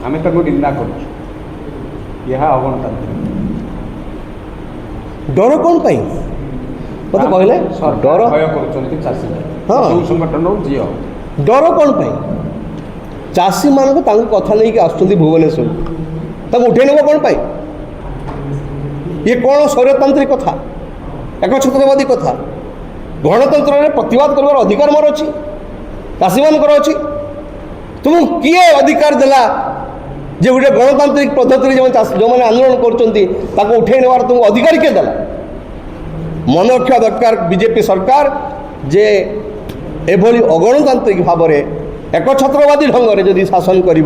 आम निंदा करुँ यह अगणतांत्रिक डर कौन पाई मत कहले डर भय कर चाषी हाँ जो संगठन जी डर कौन पाई चाषी मान कथा नहीं आसुँच भुवनेश्वर उठे नेब कौन पाई ये कौन स्वैरतांत्रिक कथा एकछत्रवादी कथा गणतंत्र में प्रतिवाद कर अधिकार मोर अच्छी चाषी मान अच्छी तुम किए अधिकार देला जे गोटे गणतांत्रिक पद्धति जो मैंने आंदोलन कर उठे नेबार तुमको अधिकार किए देला मन रखा दरकार बीजेपी सरकार जे एभली अगणतांत्रिक भाव में एकछत्रवादी ढंग से जदि शासन कर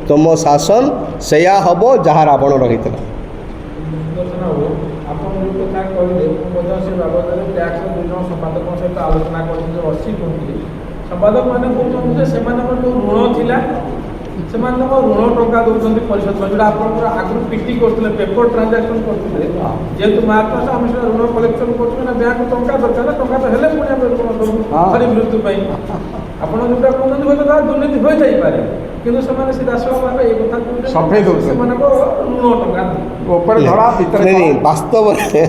तुम शासन सेया हम जहाँ रावण रही संपादक मैंने ऋण थिला से ऋण टंका दौरान परिषद जो आप आगुरी पिटी करते पेपर ट्रांजाक्शन करते जेहतु मार्च मास आम ऋण कलेक्शन कर बैंक टंका दरकार टंका तो हेल्ले पुणी खरीफ ऋतु ଆପଣ ଯୋଉଟା କହୁଛନ୍ତି ହୁଏତ ଦୁର୍ନୀତି ହୋଇଯାଇପାରେ କିନ୍ତୁ ସେମାନେ ସିଧାସଳଖ ଭାବେ ଏ କଥା କହୁଛନ୍ତି ସେମାନଙ୍କ ଋଣ ଟଙ୍କା ଉପରେ ଧରା ଭିତରେ ବାସ୍ତବରେ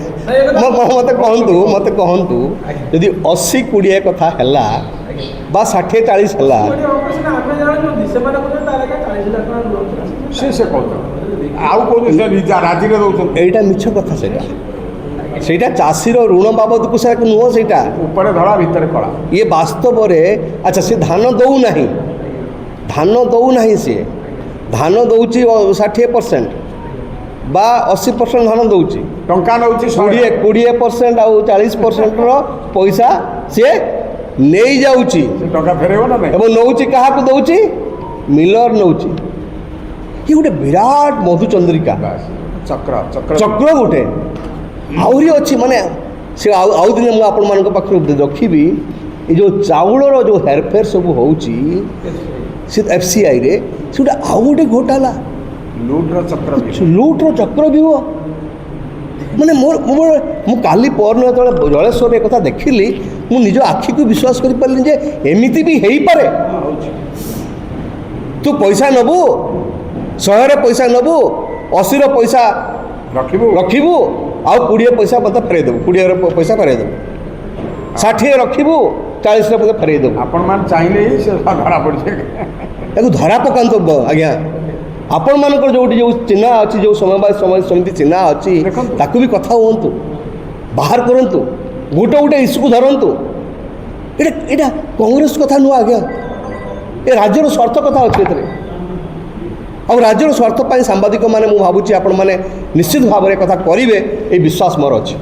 ମତେ କହନ୍ତୁ ଯଦି 80-20 କଥା ହେଲା ବା 60-40 ହେଲା ଆମେ ଜାଣିଛନ୍ତି ସେମାନେ କହୁଛନ୍ତି ତାର ଆଜ୍ଞା 40,00,000 ଟଙ୍କା ସେ କହୁଛନ୍ତି ଆଉ କହୁଛନ୍ତି ରାଜିରେ ଦଉଛନ୍ତି ଏଇଟା ମିଛ କଥା ସେଇଟା चाषीर ऋण बाबद को से नुह से ऊपर धड़ा भीतर कला ये वास्तव में अच्छा सी धान दौना सी धान दौर 60% बा 80% धान दौर टंका नौ 20% आउ 40% पैसा सी नहीं जाऊँगी टंका फेरेब ना नौ क्या दौर मिलर नौ ये गोटे विराट मधुचंद्रिका चक्र चक्र चक्र गोटे आहरी अच्छी माने से आउ दिन मुझे आपण मान पाखे रखी ये जो चाउलर जो हेरफेर सब होची FCI रे से गोटे आउ गोटे घोटाला लुट्र चक्र भी माने मु काली परन जो जलेश्वर एक कथा देखिली मु निज आखि को विश्वास कर पारली जे एमिति भी हेई पारे तू पैसा नबू 100 पैसा नबू 80 पैसा रखिबू आउ 20 पैसा मत फेरे देव 20 पैसा फेरे देव 60 रखिबू 40 पैसा फेरे देव आपण मान चाहिए ही से धरा पड़े धरा पकात आज्ञा आपण मान जो चिन्ह अच्छी जो समय समिति चिन्ह अच्छी ताकू भी कथा हूँ बाहर करूँ गोटे गोटे इश्यू को धरतु यहाँ कांग्रेस कथा नुह आज्ञा ये राज्यर स्वार्थ कथा अच्छे और राज्यर स्वार्थ सांबादिक मैंने मुझे भावुँ आपण मैंने निश्चित भाव में कथा करेंगे ये विश्वास मोर अच्छी।